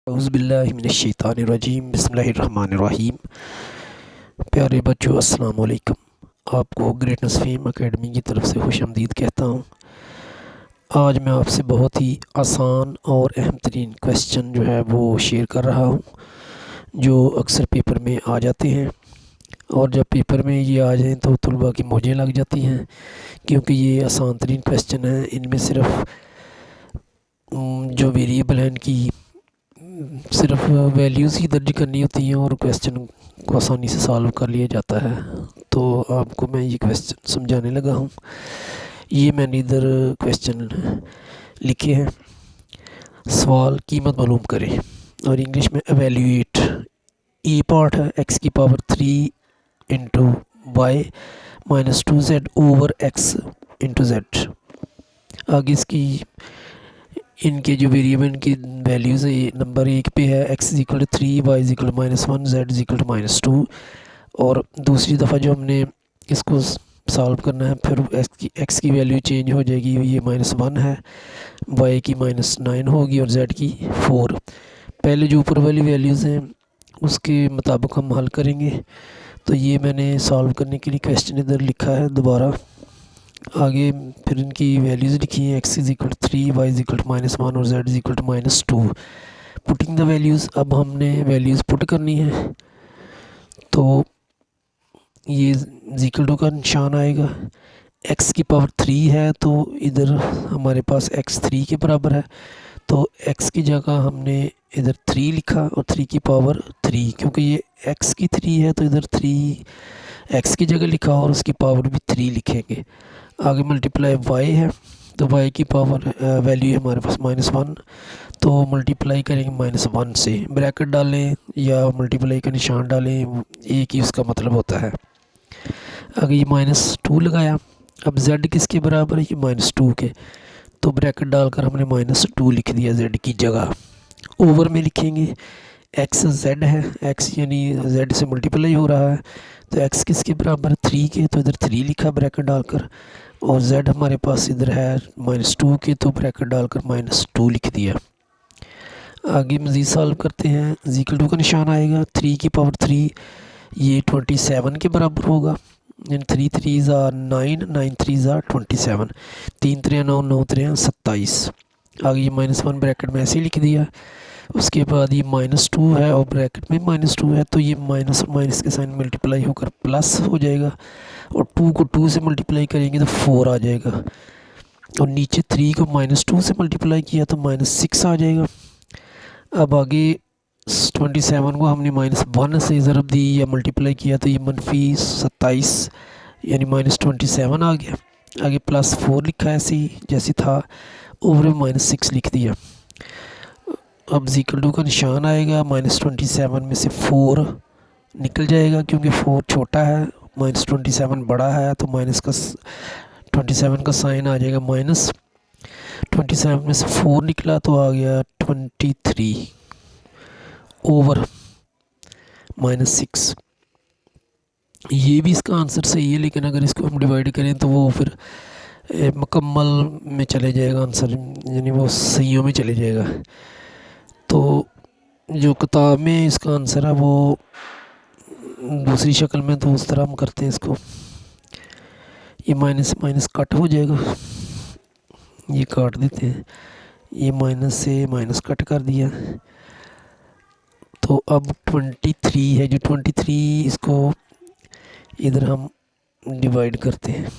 औज़ुबिल्लाहिमिनश्शैतानिर्रजीम बिस्मिल्लाहिर्रहमानिर्रहीम। प्यारे बच्चों, अस्सलाम वालेकुम। आपको ग्रेटनेस फेम एकेडमी की तरफ से खुशामदीद कहता हूँ। आज मैं आपसे बहुत ही आसान और अहम तरीन क्वेश्चन जो है वो शेयर कर रहा हूँ, जो अक्सर पेपर में आ जाते हैं। और जब पेपर में ये आ जाएँ तो तलबा की मौजें लग जाती हैं, क्योंकि ये आसान तरीन क्वेश्चन हैं। इनमें सिर्फ जो वेरिएबल हैं इनकी सिर्फ वैल्यूज़ ही दर्ज करनी होती हैं और क्वेश्चन को आसानी से सॉल्व कर लिया जाता है। तो आपको मैं ये क्वेश्चन समझाने लगा हूँ। ये मैंने इधर क्वेश्चन लिखे हैं। सवाल कीमत मालूम करें, और इंग्लिश में एवेल्यूएट। ए पार्ट है एक्स की power 3 into y minus 2z over x into z. आगे इसकी इनके जो वेरिएबल की वैल्यूज़ है, ये नंबर 1 पे है x is equal to 3, y is equal to -1, z is equal to -2। और दूसरी दफ़ा जो हमने इसको सॉल्व करना है, फिर x की वैल्यू चेंज हो जाएगी। ये -1 है, y की -9 होगी और z की 4। पहले जो ऊपर वाली वैल्यूज़ हैं उसके मुताबिक हम हल करेंगे। तो ये मैंने सॉल्व करने के लिए क्वेश्चन इधर लिखा है दोबारा। आगे फिर इनकी वैल्यूज़ लिखी हैं, x is equal to 3, y is equal to -1 और z is equal to -2। Putting the values, अब हमने वैल्यूज़ पुट करनी है। तो ये इक्वल टू का निशान आएगा। x की पावर 3 है तो इधर हमारे पास x 3 के बराबर है, तो x की जगह हमने इधर 3 लिखा और 3 की पावर 3, क्योंकि ये x की 3 है तो इधर 3 x की जगह लिखा और उसकी पावर भी 3 लिखेंगे। आगे मल्टीप्लाई y है, तो y की पावर वैल्यू है हमारे पास -1, तो मल्टीप्लाई करेंगे -1 से। ब्रैकेट डालें या मल्टीप्लाई का निशान डालें, एक ही उसका मतलब होता है। आगे ये -2 लगाया। अब z किसके बराबर है? ये -2 के, तो ब्रैकेट डालकर हमने -2 लिख दिया z की जगह। ओवर में लिखेंगे x z है, x यानी z से मल्टीप्लाई हो रहा है, तो x किसके बराबर है? 3 के, तो इधर 3 लिखा ब्रैकेट डालकर। और z हमारे पास इधर है -2 के, तो ब्रैकेट डालकर -2 लिख दिया। आगे मज़ीद सॉल्व करते हैं। इक्वल टू का निशान आएगा, 3 की पावर 3 ये 27 के बराबर होगा। 3 3 9, 9 3 27, 3 3 9, 9 3 27। आगे ये -1 ब्रैकेट में ऐसे ही लिख दिया। उसके बाद ये -2 है और ब्रैकेट में -2 है, तो ये माइनस और माइनस के साइन मल्टीप्लाई होकर प्लस हो जाएगा, और 2 को 2 से मल्टीप्लाई करेंगे तो 4 आ जाएगा। और नीचे 3 को -2 से मल्टीप्लाई किया तो -6 आ जाएगा। अब आगे 27 को हमने -1 से ज़रब दी या मल्टीप्लाई किया, तो ये -27 यानी -27 आ गया। आगे +4 लिखा है ऐसे ही जैसे था, ओवर में -6 लिख दिया। अब इक्वल टू का निशान आएगा, -27 में से 4 निकल जाएगा, क्योंकि 4 छोटा है, -27 बड़ा है, तो माइनस का 27 का साइन आ जाएगा -27 में से 4 निकला तो आ गया 23 ओवर -6। ये भी इसका आंसर सही है, लेकिन अगर इसको हम डिवाइड करें तो वो फिर मुकम्मल में चले जाएगा आंसर, यानी वो सहीयों में चले जाएगा। तो जो किताब में इसका आंसर है वो दूसरी शक्ल में, तो उस तरह हम करते हैं इसको। ये माइनस माइनस कट हो जाएगा, ये काट देते हैं, ये माइनस से माइनस कट कर दिया। तो अब 23 है, जो 23 इसको इधर हम डिवाइड करते हैं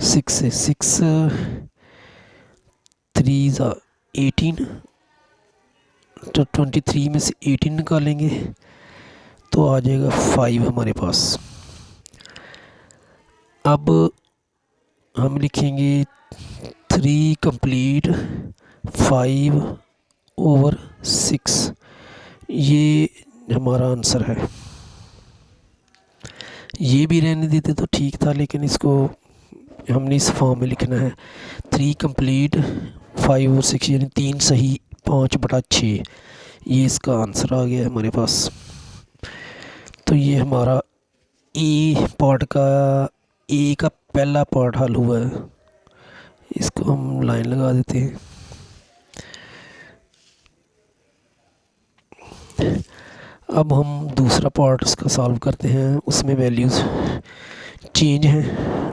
6 से। 6 3 18, तो 23 में से 18 निकालेंगे तो आ जाएगा 5 हमारे पास। अब हम लिखेंगे 3 कंप्लीट 5 ओवर 6, ये हमारा आंसर है। ये भी रहने देते तो ठीक था, लेकिन इसको हमने इस फॉर्म में लिखना है। 3 कंप्लीट 5 और 6 यानी 3 सही 5/6, ये इसका आंसर आ गया हमारे पास। तो ये हमारा ए पार्ट का, ए का पहला पार्ट हल हुआ है। इसको हम लाइन लगा देते हैं। अब हम दूसरा पार्ट इसका सॉल्व करते हैं, उसमें वैल्यूज़ चेंज हैं।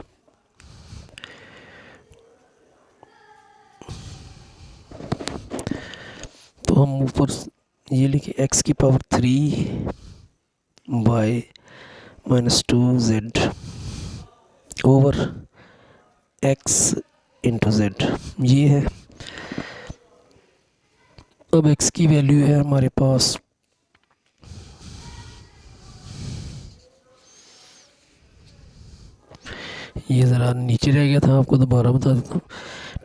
तो हम ऊपर ये लिखें x की power 3 y minus 2z over x into z, ये है। अब x की वैल्यू है हमारे पास ये ज़रा नीचे रह गया था, आपको दोबारा बता देता हूँ।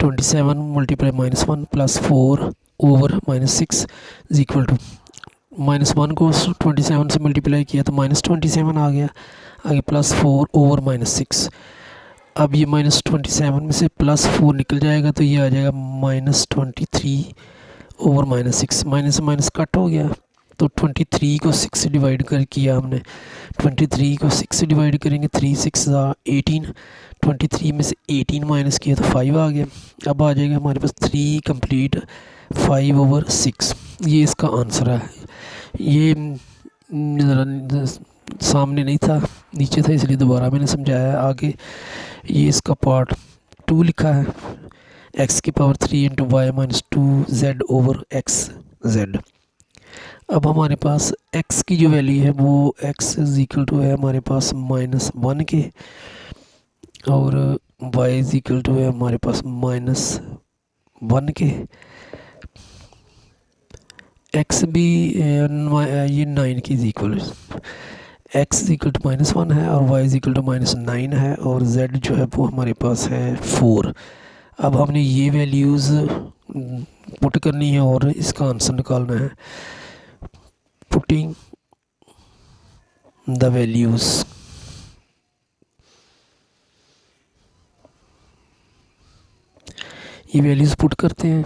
27 multiply -1 plus 4 over -6 is equal to -1 को 27 से मल्टीप्लाई किया तो -27 आ गया, आगे +4 ओवर -6। अब ये -27 में से +4 निकल जाएगा तो ये आ जाएगा -23 ओवर -6। माइनस से माइनस कट हो गया तो 23 को 6 से डिवाइड कर किया हमने। 23 को 6 से डिवाइड करेंगे, 3 6 18, 23 में से 18 माइनस किया तो 5 आ गया। अब आ जाएगा हमारे पास 3 कंप्लीट 5 ओवर 6, ये इसका आंसर है। ये ज़रा सामने नहीं था, नीचे था, इसलिए दोबारा मैंने समझाया। आगे ये इसका पार्ट 2 लिखा है, x की power 3 into y minus 2z over x z. अब हमारे पास x की जो वैल्यू है वो x इज इक्वल टू है हमारे पास -1 के, और y इज इक्वल टू है हमारे पास -1 के। x भी ये 9 की is equal, x is equal to -1 है और y इज इक्वल टू -9 है, और z जो है वो हमारे पास है 4। अब हमने ये वैल्यूज़ पुट करनी है और इसका आंसर निकालना है। पुटिंग द वैल्यूज़, ये वैल्यूज़ पुट करते हैं।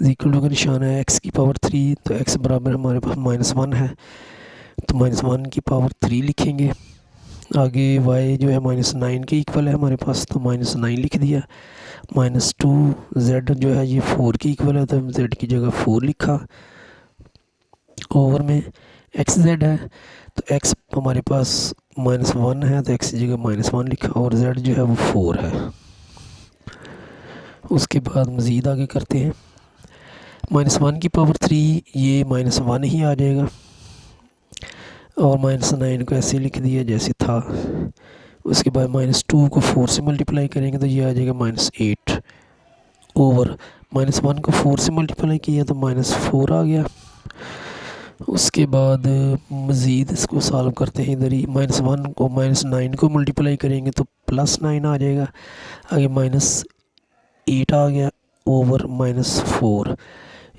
इक्वल टू का निशान है x की पावर 3, तो x बराबर हमारे पास -1 है तो -1 की पावर 3 लिखेंगे। आगे y जो है -9 के इक्वल है हमारे पास, तो -9 लिख दिया। -2 z जो है ये 4 के इक्वल है तो z की जगह 4 लिखा। ओवर में एक्स जेड है तो x हमारे पास -1 है तो x की जगह -1 लिखा, और z जो है वो 4 है। उसके बाद मज़ीद आगे करते हैं। -1 की पावर 3 ये -1 ही आ जाएगा, और -9 को ऐसे लिख दिया जैसे था। उसके बाद -2 को 4 से मल्टीप्लाई करेंगे तो ये आ जाएगा -8 ओवर -1 को 4 से मल्टीप्लाई किया तो -4 आ गया। उसके बाद मज़ीद इसको सॉल्व करते हैं। इधर ही -1 को -9 को मल्टीप्लाई करेंगे तो +9 आ जाएगा, आगे -8 आ गया ओवर -4।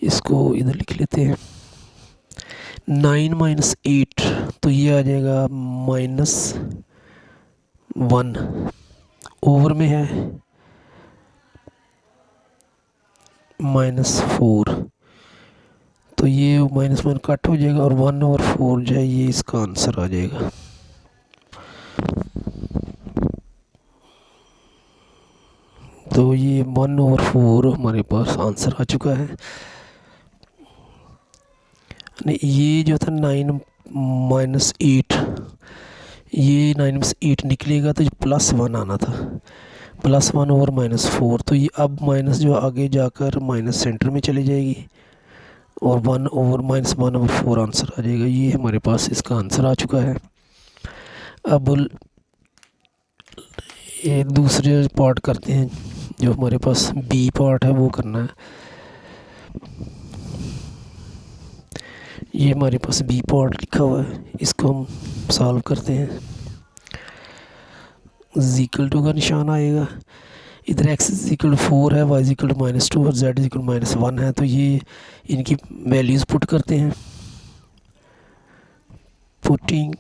इसको इधर लिख लेते हैं, 9 - 8 तो ये आ जाएगा -1 ओवर में है -4, तो ये -1 कट हो जाएगा और 1/4 जो है ये इसका आंसर आ जाएगा। तो ये 1/4 हमारे पास आंसर आ चुका है। ये जो था 9 - 8, ये 9 - 8 निकलेगा तो +1 आना था, +1 ओवर -4, तो ये अब माइनस जो आगे जाकर माइनस सेंटर में चली जाएगी और 1 ओवर -1/4 आंसर आ जाएगा। ये हमारे पास इसका आंसर आ चुका है। अब ये दूसरे पार्ट करते हैं, जो हमारे पास बी पार्ट है वो करना है। ये हमारे पास बी पार्ट लिखा हुआ है, इसको हम सॉल्व करते हैं। इक्वल टू का निशान आएगा, इधर x इक्वल 4 है, y इक्वल -2 और z इक्वल -1 है, तो ये इनकी वैल्यूज़ पुट करते हैं। पुटिंग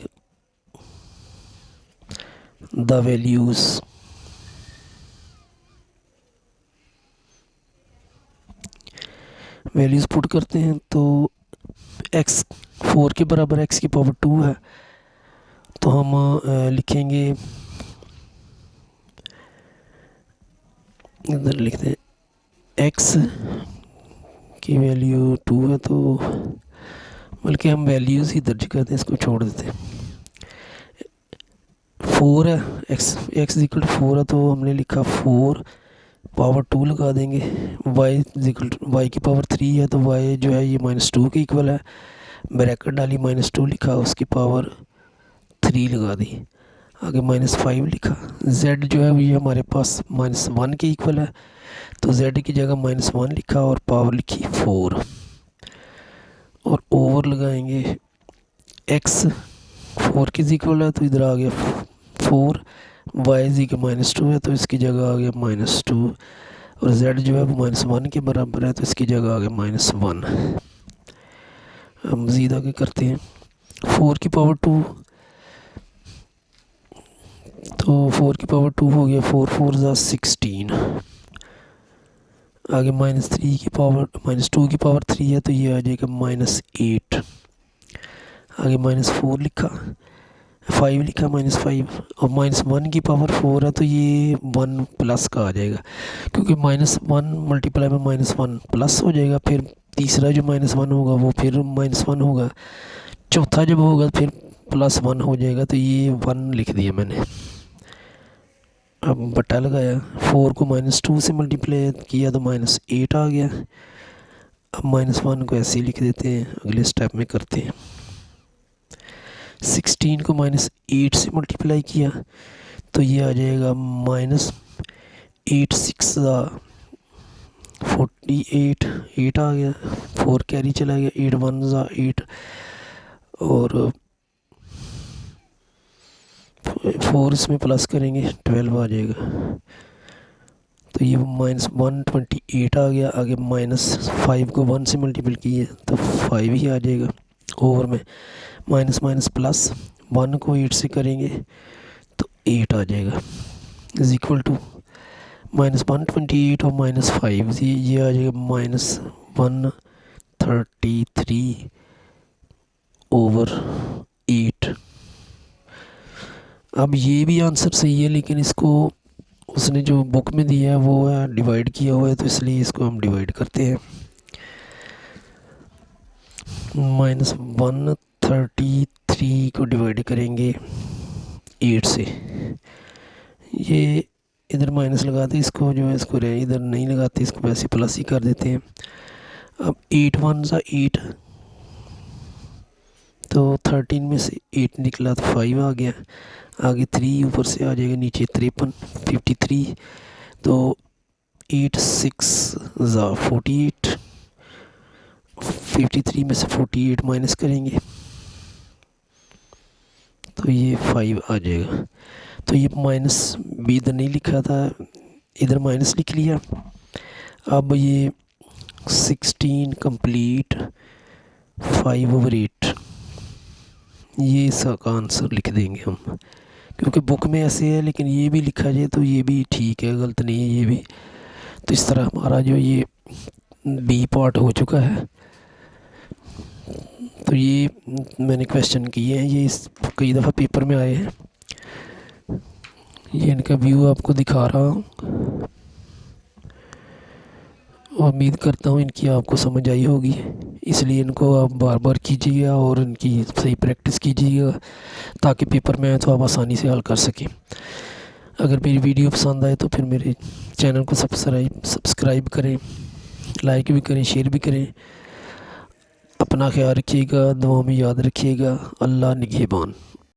द वैल्यूज़, पुट करते हैं तो x 4 के बराबर x की पावर 2 है, तो हम लिखेंगे, इधर लिखते हैं x की वैल्यू 2 है, तो बल्कि हम वैल्यूज़ ही दर्ज करते हैं, इसको छोड़ देते हैं। 4 है, x इक्वल टू 4 है, तो हमने लिखा 4 पावर 2 लगा देंगे। y की पावर 3 है, तो y जो है ये -2 के इक्वल है। ब्रैकेट डाली, -2 लिखा, उसकी पावर 3 लगा दी। आगे -5 लिखा। z जो है ये हमारे पास -1 के इक्वल है, तो z की जगह -1 लिखा और पावर लिखी 4 और ओवर लगाएंगे। x 4 के इक्वल है, तो इधर आ गया 4, y का -2 है, तो इसकी जगह आ गया -2 और z जो है वो -1 के बराबर है, तो इसकी जगह आ गया -1। हम मज़ीद आगे करते हैं। 4 की पावर 2, तो 4 की पावर 2 हो गया 4 4 ज़ा 16। आगे -2 की पावर 3 है, तो ये आ जाएगा -8। आगे -4 लिखा, 5 लिखा, -5 और -1 की पावर 4 है, तो ये 1 प्लस का आ जाएगा, क्योंकि -1 मल्टीप्लाई में -1 प्लस हो जाएगा। फिर तीसरा जो -1 होगा वो फिर -1 होगा, चौथा जब होगा फिर +1 हो जाएगा, तो ये 1 लिख दिया मैंने। अब बट्टा लगाया, 4 को -2 से मल्टीप्लाई किया तो -8 आ गया। अब -1 को ऐसे ही लिख देते हैं, अगले स्टेप में करते हैं। 16 को -8 से मल्टीप्लाई किया तो ये आ जाएगा -8 6 48, 8 आ गया। 4 कैरी चला गया, 8 1 8 और 4 इसमें प्लस करेंगे 12 आ जाएगा, तो ये -128 आ गया। आगे -5 को 1 से मल्टीपल किए तो 5 ही आ जाएगा। ओवर में माइनस प्लस 1 को 8 से करेंगे तो 8 आ जाएगा, इज इक्वल टू -128 और -5, ये आ जाएगा -133/8। अब ये भी आंसर सही है, लेकिन इसको उसने जो बुक में दिया है वो है डिवाइड किया हुआ है, तो इसलिए इसको हम डिवाइड करते हैं। -133 को डिवाइड करेंगे 8 से, ये इधर माइनस लगाते, इसको जो है इसको इधर नहीं लगाते, इसको वैसे प्लस ही कर देते हैं। अब 8 1 8, तो 13 में से 8 निकला तो 5 आ गया। आगे 3 ऊपर से आ जाएगा, नीचे 53 53, तो 8 6 48, 53 में से 48 माइनस करेंगे तो ये 5 आ जाएगा। तो ये माइनस भी इधर नहीं लिखा था, इधर माइनस लिख लिया। अब ये 16 कंप्लीट 5/8, ये इसका आंसर लिख देंगे हम, क्योंकि बुक में ऐसे है, लेकिन ये भी लिखा जाए तो ये भी ठीक है, गलत नहीं है ये भी। तो इस तरह हमारा जो ये बी पार्ट हो चुका है। तो ये मैंने क्वेश्चन किए हैं, ये कई दफ़ा पेपर में आए हैं। ये इनका व्यू आपको दिखा रहा हूँ, उम्मीद करता हूँ इनकी आपको समझ आई होगी, इसलिए इनको आप बार बार कीजिएगा और इनकी सही प्रैक्टिस कीजिएगा, ताकि पेपर में आए तो आप आसानी से हल कर सकें। अगर मेरी वीडियो पसंद आए तो फिर मेरे चैनल को सब्सक्राइब करें, लाइक भी करें, शेयर भी करें। अपना ख्याल रखिएगा, दुआ में याद रखिएगा। अल्लाह निगहबान।